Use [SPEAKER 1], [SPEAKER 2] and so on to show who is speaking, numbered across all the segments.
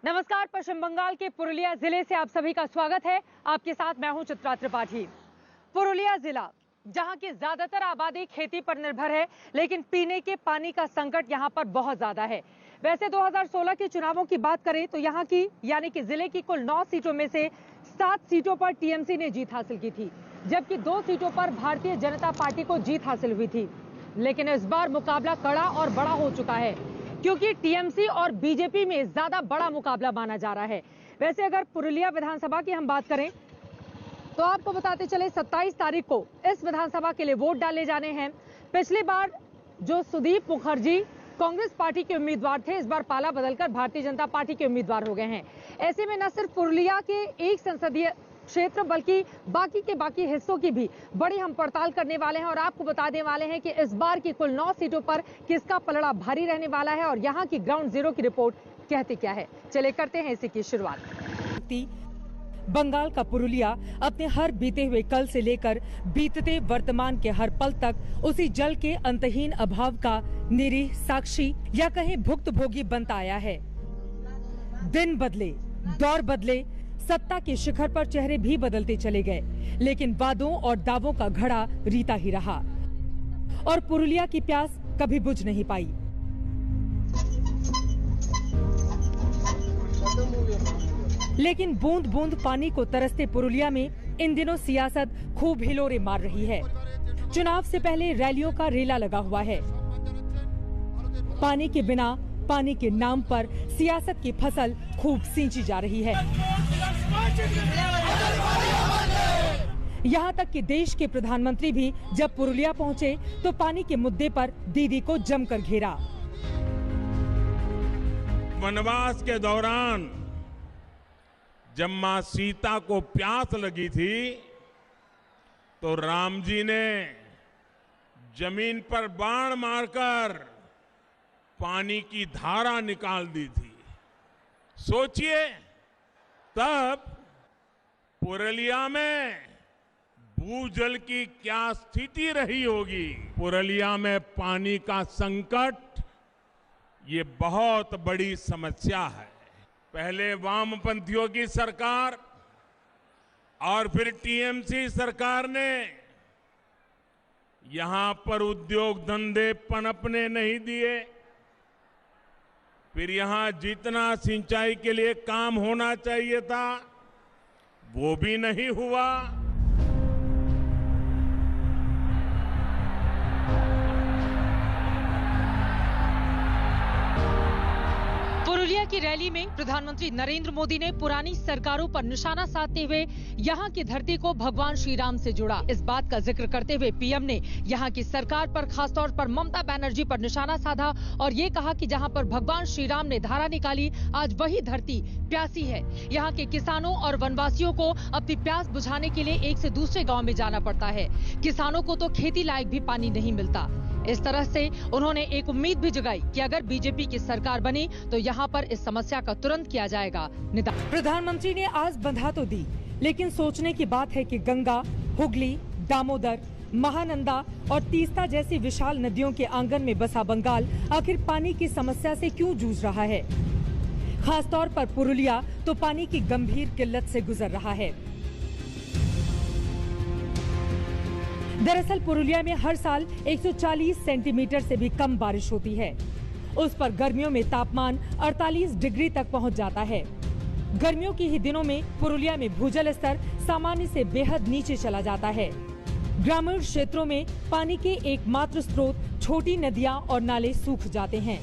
[SPEAKER 1] नमस्कार, पश्चिम बंगाल के पुरुलिया जिले से आप सभी का स्वागत है। आपके साथ मैं हूं चित्रा त्रिपाठी। पुरुलिया जिला जहां की ज्यादातर आबादी खेती पर निर्भर है, लेकिन पीने के पानी का संकट यहां पर बहुत ज्यादा है। वैसे 2016 के चुनावों की बात करें तो यहां की यानी कि जिले की कुल 9 सीटों में से 7 सीटों पर टीएमसी ने जीत हासिल की थी, जबकि 2 सीटों पर भारतीय जनता पार्टी को जीत हासिल हुई थी। लेकिन इस बार मुकाबला कड़ा और बड़ा हो चुका है, क्योंकि टीएमसी और बीजेपी में ज्यादा बड़ा मुकाबला माना जा रहा है। वैसे अगर पुरुलिया विधानसभा की हम बात करें तो आपको बताते चले 27 तारीख को इस विधानसभा के लिए वोट डाले जाने हैं। पिछली बार जो सुदीप मुखर्जी कांग्रेस पार्टी के उम्मीदवार थे, इस बार पाला बदलकर भारतीय जनता पार्टी के उम्मीदवार हो गए हैं। ऐसे में न सिर्फ पुरुलिया के एक संसदीय क्षेत्र बल्कि बाकी के बाकी हिस्सों की भी बड़ी हम पड़ताल करने वाले हैं और आपको बताने वाले हैं कि इस बार की कुल 9 सीटों पर किसका पलड़ा भारी रहने वाला है और यहाँ की ग्राउंड जीरो की रिपोर्ट कहती क्या है। चलिए करते हैं इसी की शुरुआत।
[SPEAKER 2] बंगाल का पुरुलिया अपने हर बीते हुए कल से लेकर बीतते वर्तमान के हर पल तक उसी जल के अंतहीन अभाव का निरीह साक्षी या कहीं भुक्तभोगी बनता आया है। दिन बदले, दौर बदले, सत्ता के शिखर पर चेहरे भी बदलते चले गए, लेकिन वादों और दावों का घड़ा रीता ही रहा और पुरुलिया की प्यास कभी बुझ नहीं पाई। लेकिन बूंद बूंद पानी को तरसते पुरुलिया में इन दिनों सियासत खूब हिलोरे मार रही है। चुनाव से पहले रैलियों का रेला लगा हुआ है। पानी के बिना, पानी के नाम पर सियासत की फसल खूब सींची जा रही है। यहाँ तक कि देश के प्रधानमंत्री भी जब पुरुलिया पहुँचे तो पानी के मुद्दे पर दीदी को जमकर घेरा।
[SPEAKER 3] वनवास के दौरान जब मां सीता को प्यास लगी थी तो राम जी ने जमीन पर बाण मारकर पानी की धारा निकाल दी थी। सोचिए तब पुरुलिया में भूजल की क्या स्थिति रही होगी। पुरुलिया में पानी का संकट ये बहुत बड़ी समस्या है। पहले वामपंथियों की सरकार और फिर टीएमसी सरकार ने यहां पर उद्योग धंधे पनपने नहीं दिए। फिर यहां जितना सिंचाई के लिए काम होना चाहिए था वो भी नहीं हुआ।
[SPEAKER 1] पुरुलिया की रैली में प्रधानमंत्री नरेंद्र मोदी ने पुरानी सरकारों पर निशाना साधते हुए यहाँ की धरती को भगवान श्री राम से जोड़ा। इस बात का जिक्र करते हुए पीएम ने यहाँ की सरकार पर, खासतौर पर ममता बनर्जी पर निशाना साधा और ये कहा कि जहाँ पर भगवान श्री राम ने धारा निकाली, आज वही धरती प्यासी है। यहाँ के किसानों और वनवासियों को अपनी प्यास बुझाने के लिए एक से दूसरे गाँव में जाना पड़ता है। किसानों को तो खेती लायक भी पानी नहीं मिलता। इस तरह से उन्होंने एक उम्मीद भी जगाई कि अगर बीजेपी की सरकार बनी तो यहाँ पर इस समस्या का तुरंत किया जाएगा निदान।
[SPEAKER 2] प्रधानमंत्री ने आज बंधा तो दी, लेकिन सोचने की बात है कि गंगा, हुगली, दामोदर, महानंदा और तीस्ता जैसी विशाल नदियों के आंगन में बसा बंगाल आखिर पानी की समस्या से क्यों जूझ रहा है। खासतौर पर पुरुलिया तो पानी की गंभीर किल्लत से गुजर रहा है। दरअसल पुरुलिया में हर साल 140 सेंटीमीटर से भी कम बारिश होती है। उस पर गर्मियों में तापमान 48 डिग्री तक पहुंच जाता है। गर्मियों के ही दिनों में पुरुलिया में भूजल स्तर सामान्य से बेहद नीचे चला जाता है। ग्रामीण क्षेत्रों में पानी के एकमात्र स्रोत छोटी नदियां और नाले सूख जाते हैं।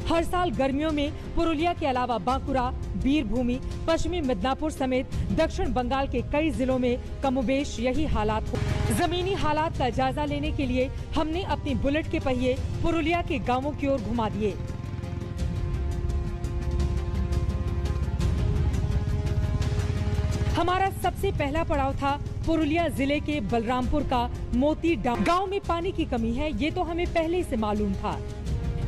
[SPEAKER 2] हर साल गर्मियों में पुरुलिया के अलावा बांकुरा, बीरभूमि, पश्चिमी मिदनापुर समेत दक्षिण बंगाल के कई जिलों में कमोबेश यही हालात हो। जमीनी हालात का जायजा लेने के लिए हमने अपनी बुलेट के पहिए पुरुलिया के गांवों की ओर घुमा दिए। हमारा सबसे पहला पड़ाव था पुरुलिया जिले के बलरामपुर का मोती डाम। गांव में पानी की कमी है, ये तो हमें पहले से मालूम था,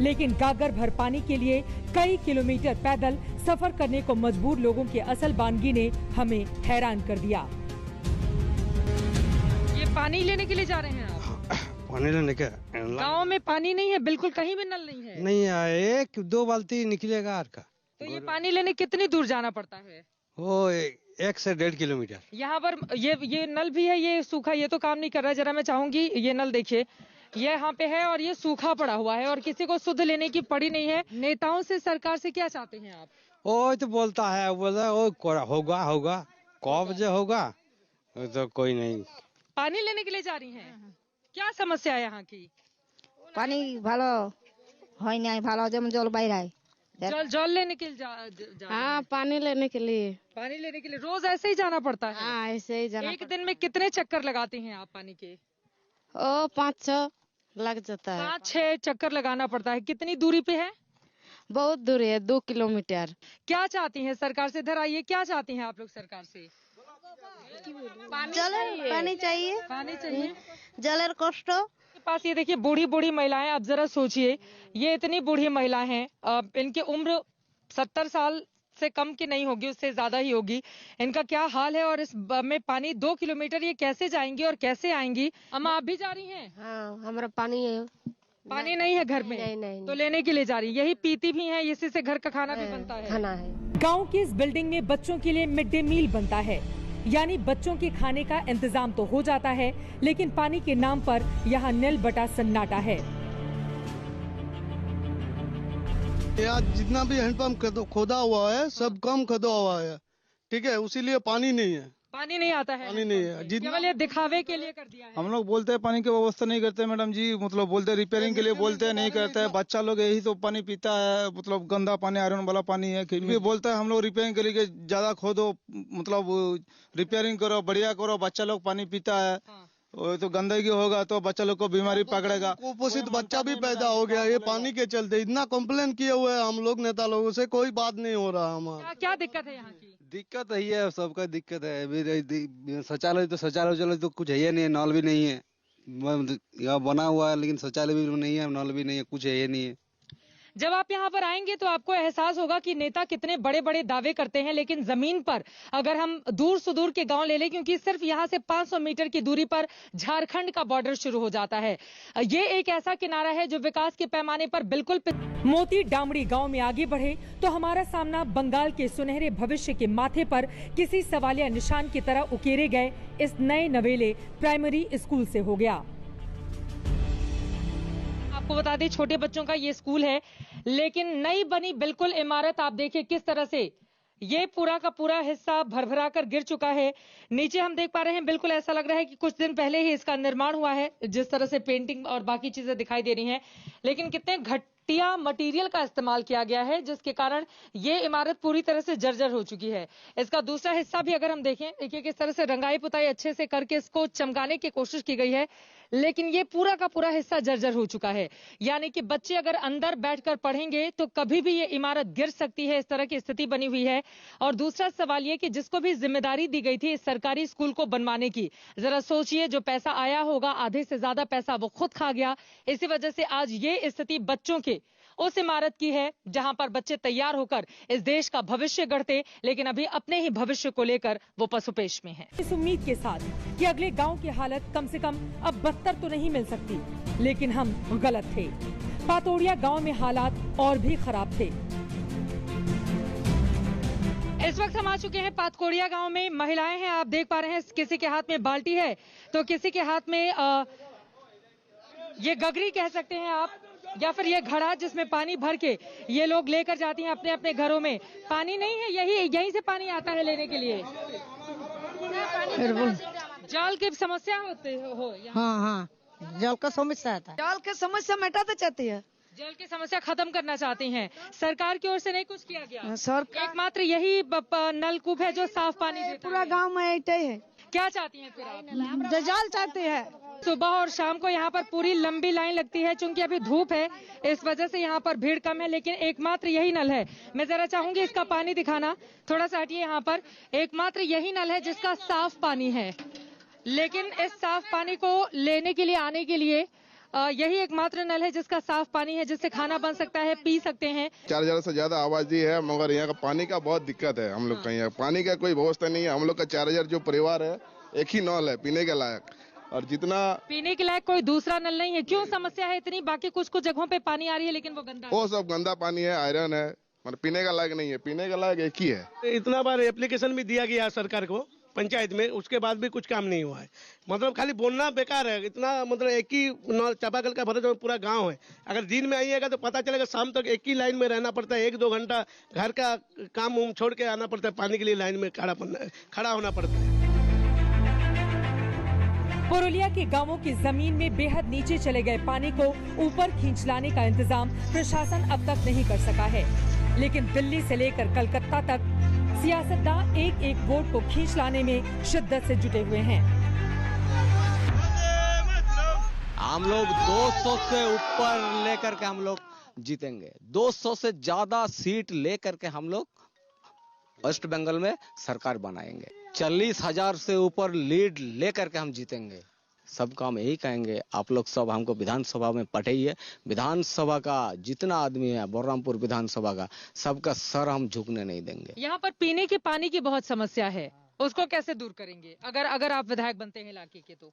[SPEAKER 2] लेकिन गागर भर पानी के लिए कई किलोमीटर पैदल सफर करने को मजबूर लोगों की असल बानगी ने हमें हैरान कर दिया।
[SPEAKER 1] ये पानी लेने के लिए जा रहे हैं आप?
[SPEAKER 4] पानी लेने के
[SPEAKER 1] गाँव में पानी नहीं है, बिल्कुल कहीं भी नल नहीं है।
[SPEAKER 4] नहीं है, 1-2 बाल्टी निकलेगा आर का।
[SPEAKER 1] तो ये पानी लेने कितनी दूर जाना पड़ता है?
[SPEAKER 4] वो 1 से 1.5 किलोमीटर।
[SPEAKER 1] यहाँ पर ये नल भी है, ये सूखा, ये तो काम नहीं कर रहा है। जरा मैं चाहूंगी, ये नल देखिए, ये यहाँ पे है और ये सूखा पड़ा हुआ है और किसी को शुद्ध लेने की पड़ी नहीं है। नेताओं से, सरकार से क्या चाहते हैं आप?
[SPEAKER 4] वो तो बोलता है, बोला होगा कब जो होगा तो कोई नहीं।
[SPEAKER 1] पानी लेने के लिए जा रही हैं, क्या समस्या है यहाँ की?
[SPEAKER 5] পানি ভালো হয় নাই, ভালো যেমন জল বাইরে।
[SPEAKER 1] जल लेने के लिए जा
[SPEAKER 5] हाँ, पानी लेने के लिए।
[SPEAKER 1] पानी लेने के लिए रोज ऐसे ही जाना पड़ता है?
[SPEAKER 5] हाँ, ऐसे ही जाना।
[SPEAKER 1] एक दिन में कितने चक्कर लगाते हैं आप पानी के?
[SPEAKER 5] 5-6 लग जाता है।
[SPEAKER 1] 5-6 चक्कर लगाना पड़ता है। कितनी दूरी पे है?
[SPEAKER 5] बहुत दूर है, 2 किलोमीटर।
[SPEAKER 1] क्या चाहती हैं सरकार से? इधर आइए, क्या चाहती हैं आप लोग सरकार से?
[SPEAKER 5] पानी चाहिए।
[SPEAKER 1] पानी चाहिए।
[SPEAKER 5] जलेर कष्ट।
[SPEAKER 1] के पास ये देखिए बूढ़ी बूढ़ी महिलाएं। अब जरा सोचिए, ये इतनी बूढ़ी महिला हैं, इनकी उम्र 70 साल से कम की नहीं होगी, उससे ज्यादा ही होगी। इनका क्या हाल है और इस में पानी 2 किलोमीटर ये कैसे जाएंगी और कैसे आएंगी? अम्मा, आप भी जा रही हैं?
[SPEAKER 5] हाँ, हमारा पानी है।
[SPEAKER 1] पानी नहीं है घर में?
[SPEAKER 5] नहीं।
[SPEAKER 1] तो लेने के लिए जा रही है। यही पीती भी है, इसी से घर का खाना भी बनता है।
[SPEAKER 5] खाना है।
[SPEAKER 2] गांव की इस बिल्डिंग में बच्चों के लिए मिड डे मील बनता है, यानी बच्चों के खाने का इंतजाम तो हो जाता है, लेकिन पानी के नाम पर यहाँ नील बटा सन्नाटा है।
[SPEAKER 6] आज जितना भी हैंडपंप खोदा हुआ है सब कम खोदा हुआ है, ठीक है, उसीलिए पानी नहीं है।
[SPEAKER 1] पानी नहीं आता है?
[SPEAKER 6] पानी नहीं है,
[SPEAKER 1] केवल ये दिखावे के लिए कर दिया है।
[SPEAKER 7] हम लोग बोलते हैं पानी की व्यवस्था नहीं करते मैडम जी, मतलब बोलते हैं रिपेयरिंग के लिए, बोलते हैं नहीं करते हैं। बच्चा लोग यही तो पानी पीता है, मतलब गंदा पानी, आयरन वाला पानी है। फिर बोलता है हम लोग रिपेयरिंग के लिए ज्यादा खोदो, मतलब रिपेयरिंग करो, बढ़िया करो, बच्चा लोग पानी पीता है। वो तो गंदगी होगा तो बच्चा लोग को बीमारी पकड़ेगा।
[SPEAKER 6] कुपोषित बच्चा भी पैदा हो गया ये पानी के चलते। इतना कंप्लेन किए हुए हैं हम लोग नेता लोगों से, कोई बात नहीं हो रहा हमारा।
[SPEAKER 1] क्या दिक्कत है यहाँ की?
[SPEAKER 4] दिक्कत यही है, सबका दिक्कत है। शौचालय तो कुछ है ही नहीं, नल भी नहीं है। यहाँ बना हुआ है लेकिन शौचालय भी नहीं है, नल भी नहीं है, कुछ है ही नहीं है।
[SPEAKER 1] जब आप यहाँ पर आएंगे तो आपको एहसास होगा कि नेता कितने बड़े बड़े दावे करते हैं, लेकिन जमीन पर अगर हम दूर सुदूर के गांव ले लें, क्योंकि सिर्फ यहाँ से 500 मीटर की दूरी पर झारखंड का बॉर्डर शुरू हो जाता है। ये एक ऐसा किनारा है जो विकास के पैमाने पर बिल्कुल।
[SPEAKER 2] मोती डामड़ी गांव में आगे बढ़े तो हमारा सामना बंगाल के सुनहरे भविष्य के माथे पर किसी सवालिया निशान की तरह उकेरे गए इस नए नवेले प्राइमरी स्कूल से हो गया।
[SPEAKER 1] आपको बता दें, छोटे बच्चों का ये स्कूल है, लेकिन नई बनी बिल्कुल इमारत आप देखिए किस तरह से ये पूरा का पूरा हिस्सा भरभरा कर गिर चुका है। नीचे हम देख पा रहे हैं, बिल्कुल ऐसा लग रहा है कि कुछ दिन पहले ही इसका निर्माण हुआ है, जिस तरह से पेंटिंग और बाकी चीजें दिखाई दे रही हैं। लेकिन कितने घटिया मटेरियल का इस्तेमाल किया गया है, जिसके कारण ये इमारत पूरी तरह से जर्जर हो चुकी है। इसका दूसरा हिस्सा भी अगर हम देखें, देखिए किस तरह से रंगाई पुताई अच्छे से करके इसको चमकाने की कोशिश की गई है, लेकिन ये पूरा का पूरा हिस्सा जर्जर हो चुका है। यानी कि बच्चे अगर अंदर बैठकर पढ़ेंगे तो कभी भी ये इमारत गिर सकती है, इस तरह की स्थिति बनी हुई है। और दूसरा सवाल ये कि जिसको भी जिम्मेदारी दी गई थी इस सरकारी स्कूल को बनवाने की, जरा सोचिए, जो पैसा आया होगा आधे से ज्यादा पैसा वो खुद खा गया। इसी वजह से आज ये स्थिति बच्चों के उस इमारत की है जहां पर बच्चे तैयार होकर इस देश का भविष्य गढ़ते, लेकिन अभी अपने ही भविष्य को लेकर वो पसुपेश में हैं।
[SPEAKER 2] इस उम्मीद के साथ कि अगले गांव की हालत कम से कम अब बदतर तो नहीं मिल सकती, लेकिन हम गलत थे। पातोड़िया गांव में हालात और भी खराब थे।
[SPEAKER 1] इस वक्त हम आ चुके हैं पातकोड़िया गांव में। महिलाएं हैं, आप देख पा रहे हैं, किसी के हाथ में बाल्टी है तो किसी के हाथ में ये गगरी कह सकते हैं आप, या फिर ये घड़ा जिसमें पानी भर के ये लोग लेकर जाती हैं अपने अपने घरों में। पानी नहीं है, यहीं से पानी आता है लेने के लिए। जल की समस्या होती हो?
[SPEAKER 5] हाँ, जल का समस्या आता है। जल की समस्या मिटाते चाहती है।
[SPEAKER 1] जल की समस्या खत्म करना चाहती हैं। सरकार की ओर से नहीं कुछ किया गया?
[SPEAKER 5] सरकार
[SPEAKER 1] एकमात्र यही नलकूप है जो साफ पानी देता है।
[SPEAKER 5] पूरा गांव में ऐसे है।
[SPEAKER 1] क्या चाहती हैं फिर आप?
[SPEAKER 5] जल चाहते हैं।
[SPEAKER 1] सुबह और शाम को यहाँ पर पूरी लंबी लाइन लगती है, चूंकि अभी धूप है इस वजह से यहाँ पर भीड़ कम है, लेकिन एकमात्र यही नल है। मैं जरा चाहूंगी इसका पानी दिखाना, थोड़ा सा हटिए। यहाँ पर एकमात्र यही नल है जिसका साफ पानी है, लेकिन इस साफ पानी को लेने के लिए, आने के लिए यही एकमात्र नल है जिसका साफ पानी है, जिससे खाना बन सकता है, पी सकते हैं।
[SPEAKER 8] 4000 से ज्यादा आबादी है, मगर यहाँ का पानी का बहुत दिक्कत है। हम लोग का यहाँ पानी का कोई व्यवस्था नहीं है। हम लोग का 4000 जो परिवार है, एक ही नल है पीने के लायक, और जितना
[SPEAKER 1] पीने के लायक कोई दूसरा नल नहीं है। क्यों समस्या है इतनी? बाकी कुछ जगहों पे पानी आ रही है लेकिन वो गंदा है।
[SPEAKER 8] वो सब गंदा पानी है, आयरन है, मतलब पीने का लायक नहीं है, पीने का लायक एक ही है।
[SPEAKER 6] इतना बार एप्लीकेशन भी दिया गया सरकार को पंचायत में, उसके बाद भी कुछ काम नहीं हुआ है। मतलब खाली बोलना बेकार है। इतना मतलब एक ही चापाकल का भरोसा पूरा गांव है। अगर दिन में आइएगा तो पता चलेगा शाम तक एक ही लाइन में रहना पड़ता है। 1-2 घंटा घर का काम छोड़ के आना पड़ता है, पानी के लिए लाइन में खड़ा होना पड़ता है।
[SPEAKER 2] पुरुलिया के गांवों की जमीन में बेहद नीचे चले गए पानी को ऊपर खींच लाने का इंतजाम प्रशासन अब तक नहीं कर सका है, लेकिन दिल्ली से लेकर कलकत्ता तक सियासतदान एक वोट को खींच लाने में शिद्दत से जुटे हुए हैं।
[SPEAKER 9] हम लोग 200 से ऊपर लेकर के हम लोग जीतेंगे। 200 से ज्यादा सीट लेकर के हम लोग वेस्ट बंगाल में सरकार बनाएंगे। 40,000 से ऊपर लीड लेकर के हम जीतेंगे। सब काम यही कहेंगे, आप लोग सब हमको विधानसभा में पठाइए। विधानसभा का जितना आदमी है, बलरामपुर विधानसभा का, सबका सर हम झुकने नहीं देंगे।
[SPEAKER 1] यहाँ पर पीने के पानी की बहुत समस्या है, उसको कैसे दूर करेंगे अगर आप विधायक बनते हैं इलाके के? तो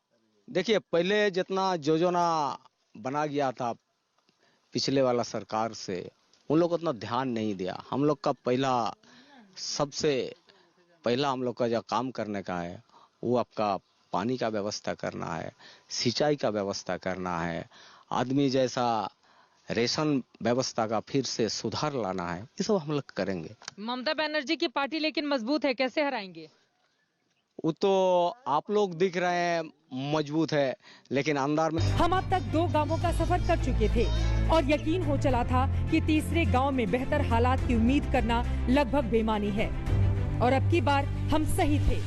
[SPEAKER 9] देखिए, पहले जितना योजना बना गया था पिछले वाला सरकार से, उन लोग उतना ध्यान नहीं दिया। हम लोग का सबसे पहला हम लोग का जो काम करने का है वो आपका पानी का व्यवस्था करना है, सिंचाई का व्यवस्था करना है, आदमी जैसा रेशन व्यवस्था का फिर से सुधार लाना है। ये सब हम लोग करेंगे।
[SPEAKER 1] ममता बनर्जी की पार्टी लेकिन मजबूत है, कैसे हराएंगे?
[SPEAKER 9] वो तो आप लोग दिख रहे हैं मजबूत है, लेकिन अंदर में
[SPEAKER 2] हम अब तक 2 गांवों का सफर कर चुके थे और यकीन हो चला था कि तीसरे गांव में बेहतर हालात की उम्मीद करना लगभग बेमानी है। और अब की बार हम सही थे।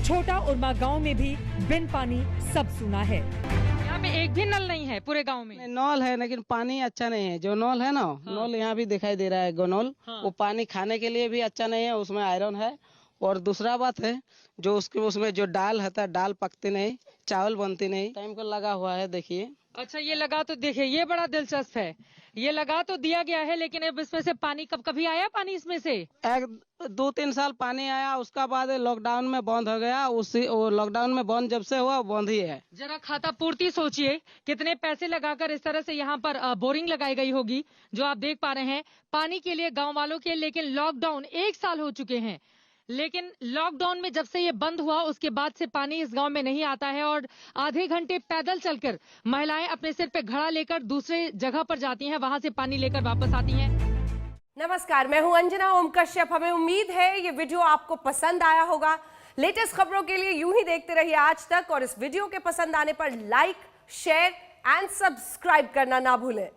[SPEAKER 2] छोटा उर्मा गांव में भी बिन पानी सब सुना है।
[SPEAKER 1] यहाँ पे एक भी नल नहीं है पूरे गांव में।
[SPEAKER 5] नल है लेकिन पानी अच्छा नहीं है। जो नल है ना, नल यहाँ भी दिखाई दे रहा है गोनल, वो पानी खाने के लिए भी अच्छा नहीं है, उसमें आयरन है। और दूसरा बात है, जो उसमें जो दाल होता है, दाल पकती नहीं, चावल बनती नहीं, टाइम को लगा हुआ है। देखिए,
[SPEAKER 1] अच्छा ये लगा तो देखिए, ये बड़ा दिलचस्प है। ये लगा तो दिया गया है, लेकिन अब इसमें से पानी कभी आया पानी इसमें से?
[SPEAKER 5] 2-3 साल पानी आया, उसका बाद लॉकडाउन में बंद हो गया। लॉकडाउन में बंद जब से हुआ बंद ही है।
[SPEAKER 1] जरा खाता पूर्ति सोचिए, कितने पैसे लगाकर इस तरह से यहाँ पर बोरिंग लगाई गई होगी, जो आप देख पा रहे हैं पानी के लिए गाँव वालों के। लेकिन लॉकडाउन 1 साल हो चुके हैं, लेकिन लॉकडाउन में जब से ये बंद हुआ उसके बाद से पानी इस गांव में नहीं आता है। और आधे घंटे पैदल चलकर महिलाएं अपने सिर पे घड़ा लेकर दूसरे जगह पर जाती हैं, वहां से पानी लेकर वापस आती हैं।
[SPEAKER 10] नमस्कार, मैं हूं अंजना ओम कश्यप। हमें उम्मीद है ये वीडियो आपको पसंद आया होगा। लेटेस्ट खबरों के लिए यूं ही देखते रहिए आज तक, और इस वीडियो के पसंद आने पर लाइक, शेयर एंड सब्सक्राइब करना ना भूलें।